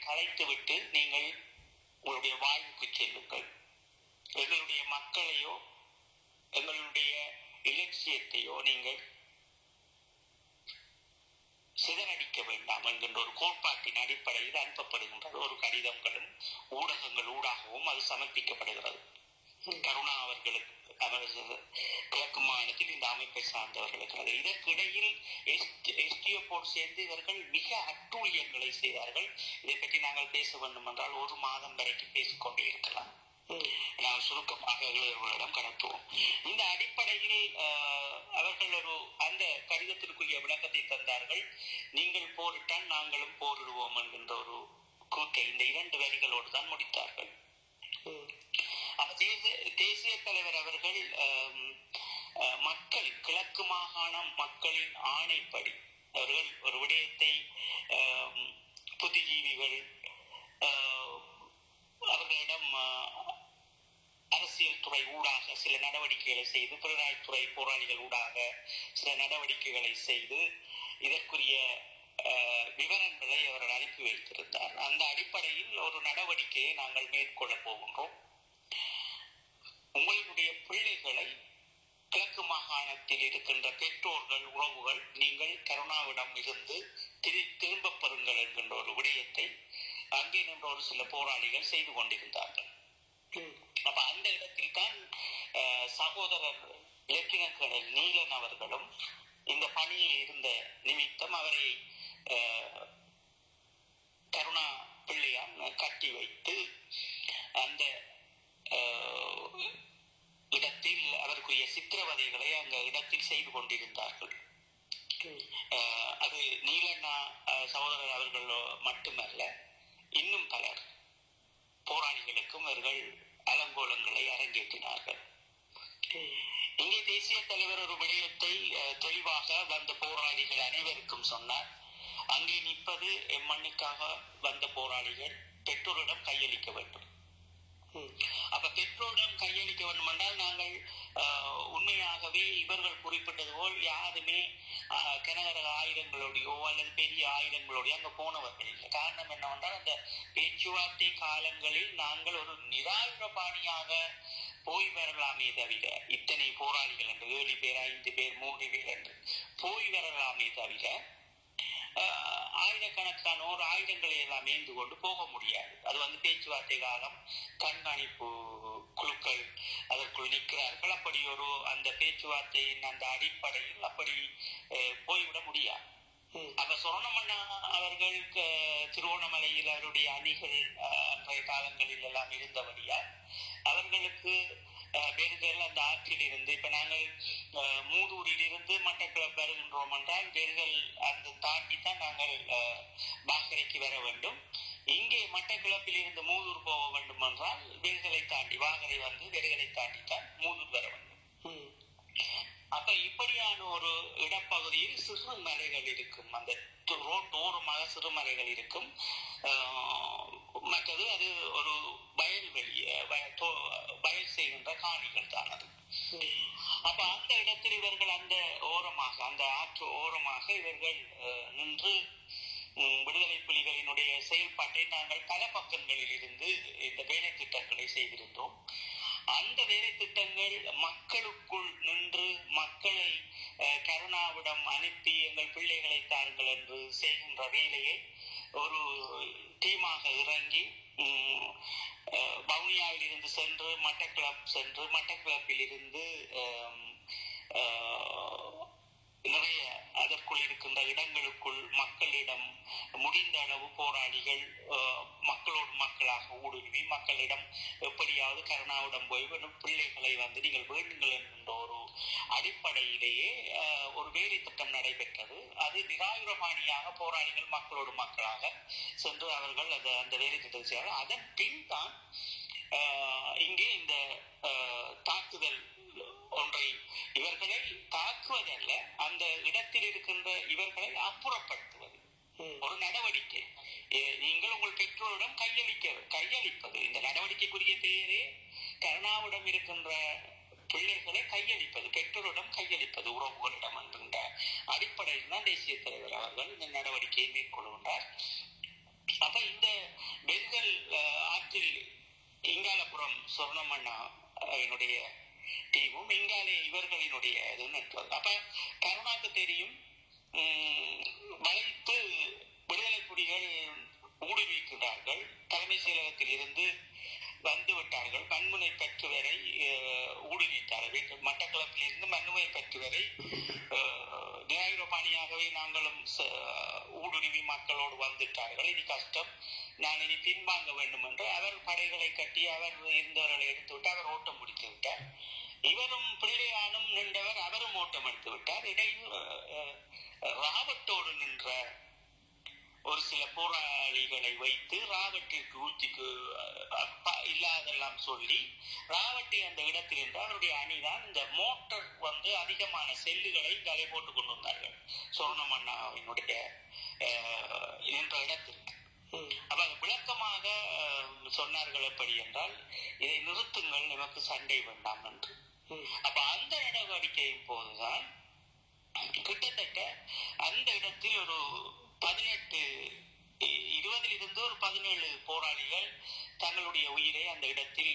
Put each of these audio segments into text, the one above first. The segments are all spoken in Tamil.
கலைத்துவிட்டு நீங்கள் உங்களுடைய வாழ்வுக்கு செல்லுங்கள். எங்களுடைய மக்களையோ எங்களுடைய இலட்சியத்தையோ நீங்கள் சிதறடிக்க வேண்டாம் என்கின்ற ஒரு கோட்பாட்டின் அடிப்படையில் அனுப்பப்படுகின்றது. ஒரு கடிதங்களும் ஊடகங்கள் ஊடாகவும் அது சமர்ப்பிக்கப்படுகிறது. கருணா அவர்களுக்கு கிழக்கு மாநிலத்தில் இந்த அமைப்பை சார்ந்தவர்களுக்கு. இதற்கு இடையில் எஸ்டிஎஃப்போடு சேர்ந்து இவர்கள் மிக அட்டூழியங்களை செய்தார்கள். இதை பற்றி நாங்கள் பேச வேண்டும் என்றால் ஒரு மாதம் வரைக்கும் பேசிக்கொண்டே இருக்கலாம். நாங்கள் சுருக்கமாக இளைஞர்களிடம் கடத்துவோம். இந்த அடிப்படையில் அவர்கள் அந்த கடிதத்திற்குரிய விளக்கத்தை தந்தார்கள். நீங்கள் போரிட்டால் நாங்களும் போரிடுவோம் என்கின்ற ஒரு கூட்டை இந்த 2 வரிகளோடு தான் முடித்தார்கள். தேசிய தலைவர் அவர்கள் மக்கள் கிழக்கு மாகாணம் மக்களின் ஆணைப்படி அவர்கள் ஒரு விடயத்தை புத்திஜீவிகள் அவர்களிடம் அரசியல் துறை ஊடாக சில நடவடிக்கைகளை செய்து, புலனாய்வுத்துறை போராளிகள் ஊடாக சில நடவடிக்கைகளை செய்து இதற்குரிய விவரங்களை அவர்கள் அனுப்பி வைத்திருந்தார். அந்த அடிப்படையில் ஒரு நடவடிக்கையை நாங்கள் மேற்கொள்ள போகின்றோம். உங்களுடைய பிள்ளைகளை கிழக்கு மாகாணத்தில் இருக்கின்ற பெற்றோர்கள் உறவுகள் நீங்கள் கருணாவிடம் இருந்து திரும்ப பெறுங்கள் என்கின்ற ஒரு விடயத்தை அங்கே நின்ற ஒரு சில போராளிகள் செய்து கொண்டிருந்தார்கள். அப்ப அந்த இடத்தில் தான் சகோதரர் லெப்டினன்ட் கர்னல் நீலன் அவர்களும் இந்த பணியில் இருந்த நிமித்தம் அவரை கருணா பிள்ளையான் கட்டி வைத்து அந்த இடத்தில் அவருக்குரிய சித்திரவதைகளை அந்த இடத்தில் செய்து கொண்டிருந்தார்கள். அது நீலண்ணா சகோதரர் அவர்கள் மட்டுமல்ல, இன்னும் பலர் போராளிகளுக்கும் அவர்கள் அலங்கோலங்களை அரங்கேற்றினார்கள். இங்கே தேசிய தலைவர் ஒரு விடயத்தை தெளிவாக வந்த போராளிகள் அனைவருக்கும் சொன்னார். அங்கே நிற்பது எம்மண்ணுக்காக வந்த போராளிகள் பெற்றோரிடம் கையளிக்க வேண்டும். அப்ப பெற்றோரிடம் கையளிக்க வேண்டும் என்றால் நாங்கள் உண்மையாகவே இவர்கள் குறிப்பிட்டது போல் யாருமே கனகர ஆயுதங்களோடையோ அல்லது பெரிய ஆயுதங்களோடையோ அங்க போனவர்கள் இல்லை. காரணம் என்னவென்றால் அந்த பேச்சுவார்த்தை காலங்களில் நாங்கள் ஒரு நிராயுதபாணியாக போய் வரலாமே தவிர, இத்தனை போராளிகள் என்று 7 பேர் 5 பேர் 3 பேர் என்று போய் வரலாமே தவிர ஆயிரக்கணக்கானோர் ஆயுதங்களை எல்லாம் ஏந்து கொண்டு போக முடியாது. அது பேச்சுவார்த்தை காலம், கண்காணிப்பு குழுக்கள் அதற்குள் நிற்கிறார்கள். அப்படி ஒரு அந்த பேச்சுவார்த்தையின் அந்த அடிப்படையில் அப்படி போய்விட முடியாது. அப்ப சொர்ணமண்ணா அவர்கள் திருவோணமலையில் அவருடைய அணிகள் அன்றைய காலங்களில் எல்லாம் இருந்தபடியால் அவர்களுக்கு பெருகல் அந்த ஆற்றில் இருந்து, இப்ப நாங்கள் மூதூரில் இருந்து மட்டக்களப்பு வருகின்றோம் என்றால் பெருகல் அந்த தாண்டித்தான் நாங்கள் பாக்கரைக்கு வர வேண்டும். இங்கே மட்டக்களப்பில் இருந்து மூதூர் போக வேண்டும் என்றால் பெருகலை தாண்டி வாகரை வந்து பெருகலை தாண்டித்தான் மூதூர் வர வேண்டும். அப்ப இப்படியான ஒரு இடப்பகுதியில் சிறு மலைகள் இருக்கும், அந்த ரோட்டோரமாக சிறு மலைகள் இருக்கும். மற்றது அது ஒரு வயல்வெளி, வயல் செய்கின்ற காணிகள் தான் அது. அப்ப அந்த இடத்தில் இவர்கள் அந்த ஓரமாக, அந்த ஆற்று ஓரமாக இவர்கள் நின்று விடுதலை புலிகளினுடைய செயல்பாட்டை நாங்கள் பல பக்கங்களில் இருந்து இந்த வேலை திட்டங்களை செய்திருந்தோம். அந்த வேலை திட்டங்கள் மக்களுக்குள் நின்று மக்களை கருணாவிடம் அனுப்பி எங்கள் பிள்ளைகளை தாருங்கள் என்று செய்கின்ற வேலையை ஒரு டீமாக இறங்கி வவுனியாவில் இருந்து சென்று மட்டக்களப்பில் இருந்து நிறைய அதற்குள் இருக்கின்ற இடங்களுக்குள் மக்களிடம் முடிந்த அளவு போராளிகள் மக்களோடு மக்களாக ஊடுருவி மக்களிடம் எப்படியாவது கருணாவிடம் போய் பிள்ளைகளை நீங்கள் வேண்டுங்கள் என்கின்ற ஒரு அடிப்படையிலேயே ஒரு வேலை திட்டம் நடைபெற்றது. அது நிராயுதபாணியாக போராளிகள் மக்களோடு மக்களாக சென்று அவர்கள் அந்த வேலை திட்டத்தை செய்வார்கள். அதன் பின் தான் இங்கே இந்த தாக்குதல் ஒன்றை, இவர்களை தாக்குவதல்ல, அந்த இடத்தில் இருக்கின்ற இவர்களை அப்புறப்படுத்துவது ஒரு நடவடிக்கை. நீங்கள் உங்கள் பெற்றோரிடம் கையளிப்பது, இந்த நடவடிக்கைக்குரிய பேரே கருணாவிடம் இருக்கின்ற பிள்ளைகளை கையளிப்பது, பெற்றோரிடம் கையளிப்பது, உறவுகளிடம் என்கின்ற அடிப்படையில் தான் தேசிய தலைவர் அவர்கள் இந்த நடவடிக்கையை மேற்கொள்கின்றார். அப்ப இந்த அப்புறம் சொர்ணமண்ணா என்னுடைய டீமும் இங்காலே இவர்களினுடைய இது நின்றது. அப்ப கருணாக்கு தெரியும் வளைத்து விடுதலை புலிகள் ஊடுருவிக்கிறார்கள், தலைமை செயலகத்தில் இருந்து வந்து விட்டார்கள், மண்முனை பற்று வரை ஊடுருவித்தார்கள், மட்டக்களப்பில் இருந்து மண்முனை பற்று வரை நியாயபாணியாகவே நாங்களும் ஊடுருவி மக்களோடு வந்துட்டார்கள், இது கஷ்டம், நான் இனி பின்வாங்க வேண்டும் என்று அவர் படைகளை கட்டி அவர் இருந்தவர்களை எடுத்துவிட்டு அவர் ஓட்டம் முடித்து விட்டார். இவரும் பிள்ளையானும் நின்றவர், அவரும் ஓட்டம் எடுத்து விட்டார். இடையில் ராவட்டோடு நின்ற ஒரு சில போராளிகளை வைத்து ராவட்டிற்கு ஊத்திக்கு இல்லாதெல்லாம் சொல்லி ராவட்டி அந்த இடத்தில் இருந்து அவருடைய அணிதான் இந்த மோட்டார் வந்து அதிகமான செல்லுகளை தலை போட்டுக் கொண்டு வந்தார்கள் சொர்ணமண்ணாவினுடைய என்ற இடத்திற்கு. அப்ப விளக்கமாக சொன்னார்கள் எப்படி என்றால், இதை நிறுத்துங்கள், நமக்கு சண்டை வேண்டாம் என்று. அப்ப அந்த நடவடிக்கையின் போதுதான் கிட்டத்தட்ட அந்த இடத்தில் ஒரு 20 ஒரு 17 போராளிகள் தங்களுடைய உயிரை அந்த இடத்தில்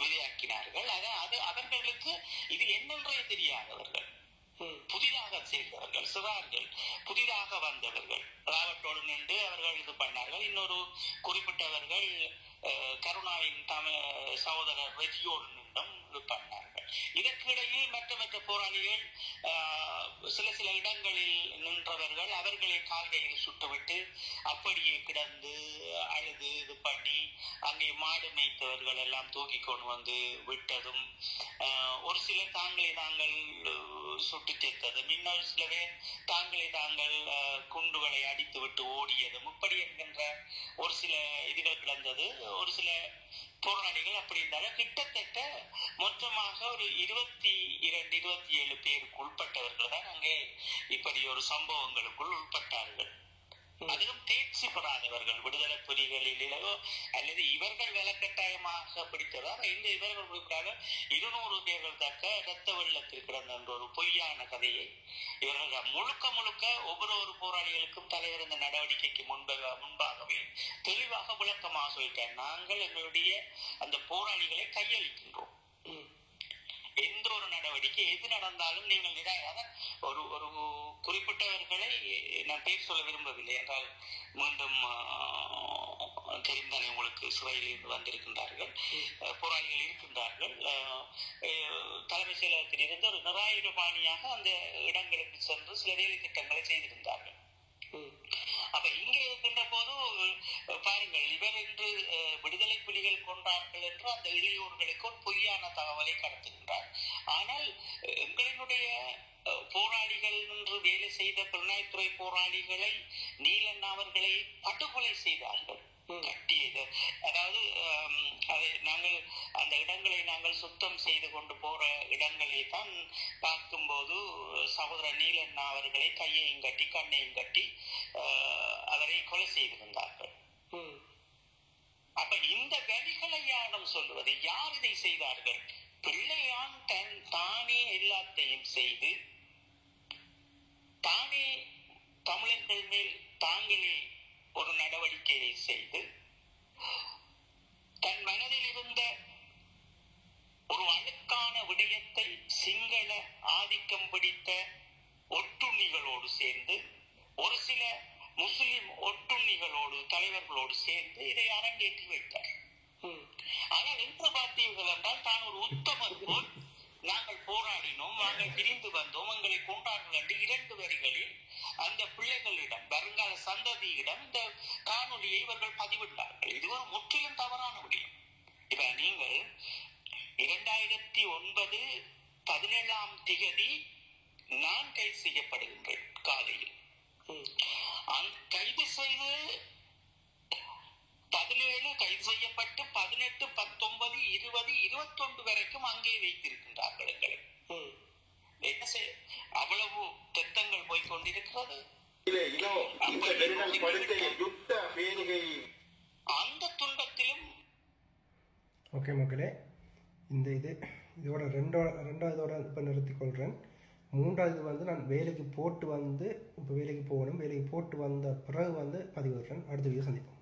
விதையாக்கினார்கள். அது அவர்களுக்கு இது என்னென்றே தெரியாதவர்கள், புதிதாக சேர்ந்தவர்கள், சிறார்கள், புதிதாக வந்தவர்கள் ராவட்டோடு நின்று அவர்கள் இது பண்ணார்கள். இன்னொரு குறிப்பிட்டவர்கள் கருணாவின் சகோதரர் ரெஜியோடு நின்றும் இது பண்ணார்கள். இதற்கிடையில் மற்ற போராளிகள் சில இடங்களில் நின்றவர்கள் அவர்களை கால்கையில் சுட்டுவிட்டு அப்படியே கிடந்து அழுது இது பண்ணி அங்கே மாடு மேய்த்தவர்கள் எல்லாம் தூக்கி கொண்டு வந்து விட்டதும், ஒரு சிலர் தாங்களை தாங்கள் சுட்டு சேர்த்ததும், இன்னொரு சிலரே தாங்களை தாங்கள் குண்டுகளை அடித்து விட்டு ஓடியதும், இப்படி என்கின்ற ஒரு சில இதுகள் கிடந்தது. ஒரு சில போராளிகள் அப்படி இருந்தாலும் கிட்டத்தட்ட மொத்தமாக ஒரு 22-27 பேருக்கு உட்பட்டவர்கள் தான் அங்கே இப்படி ஒரு சம்பவங்களுக்குள் உட்பட்டார்கள். அதிலும் தேர்ச்சி பெறாதவர்கள், விடுதலை புலிகளிலோ அல்லது இவர்கள் வலக்கட்டாயமாக பிடித்ததோ இந்த இவர்கள் 200 பேர்கள் தக்க இரத்த வெள்ளத்தில் கிடந்த ஒரு பொய்யான கதையை இவர்கள் முழுக்க ஒவ்வொரு போராளிகளுக்கும் தலைவர் இந்த நடவடிக்கைக்கு முன்பாகவே தெளிவாக விளக்கமாக சொல்லிட்டார். நாங்கள் எங்களுடைய அந்த போராளிகளை கையளிக்கின்றோம், எந்த ஒரு நடவடிக்கை எது நடந்தாலும் நீங்கள் ஒரு குறிப்பிட்டவர்களை நான் பேர் சொல்ல விரும்பவில்லை என்றால் மீண்டும் தெரிந்தானே உங்களுக்கு, சிறையில் வந்திருக்கின்றார்கள், போராளிகள் இருக்கின்றார்கள், தலைமை செயலகத்தில் இருந்து ஒரு நிராயுதபாணியாக அந்த இடங்களுக்கு சென்று சில வேலை திட்டங்களை செய்திருந்தார்கள். அப்ப இங்கே இருக்கின்ற போது பாருங்கள், இவர் என்று விடுதலை புலிகள் கொண்டார்கள் என்று அந்த இளையோர்களுக்கு ஒரு பொய்யான தகவலை கடத்துகின்றார். ஆனால் எங்களினுடைய போராளிகள் என்று வேலை செய்த புலனாய்த்துறை போராளிகளை நீலண்ணா அவர்களை படுகொலை செய்தார்கள், கட்டியது. அதாவது அதை நாங்கள் அந்த இடங்களை நாங்கள் சுத்தம் செய்து கொண்டு போற இடங்களை தான் பார்க்கும்போது சகோதரர் நீலண்ணா அவர்களை கையையும் கட்டி கண்ணையும் கட்டி அவரை கொலை செய்திருந்தார்கள். அப்ப இந்த வரிகளை யாரும் சொல்வது, யார் இதை செய்தார்கள்? பிள்ளையான் தானே எல்லாத்தையும் செய்து தானே தமிழர்கள் மேல் தாங்களே ஒரு நடவடிக்கையை செய்து தன் மனதில் இருந்த ஒரு அழுக்கான விடயத்தை சிங்கள ஆதிக்கம் பிடித்த ஒட்டுண்ணிகளோடு சேர்ந்து ஒரு சில முஸ்லிம் ஒட்டுண்ணிகளோடு தலைவர்களோடு சேர்ந்து இதை அரங்கேற்றி வைத்தார். ஆனால் என்று பார்த்தீர்கள் என்றால் தான் ஒரு உத்தமர் போல் நாங்கள் போராடினோம், நாங்கள் பிரிந்து வந்தோம், எங்களை கொண்டார்கள் என்று 2 வரிகளில் அந்த பிள்ளைகளிடம் வருங்கால சந்ததியிடம் இந்த காணொலியை இவர்கள் பதிவிட்டார்கள். இது ஒரு முற்றிலும் தவறான விடயம். இப்ப நீங்கள் 2009 17 நான் கைது செய்யப்படுகின்றேன் காலையில். கைது செய்து 17 கைது செய்யப்பட்டு 18, 19, 20, 21 வரைக்கும் அங்கே வைத்திருக்கின்றார்கள் எங்களை. என்ன செய்ய அவ்வளவு திட்டங்கள் போய்கொண்டிருக்கிறது. அந்த துன்பத்திலும் ஓகே மக்களே, இதோட ரெண்டாவதோட இப்போ நிறுத்திக்கொள்கிறேன். 3வது நான் வேலைக்கு போட்டு வந்து இப்போ வேலைக்கு போகணும். வேலைக்கு போட்டு வந்த பிறகு பதிவிடுறேன். அடுத்த வீடியோ சந்திப்போம்.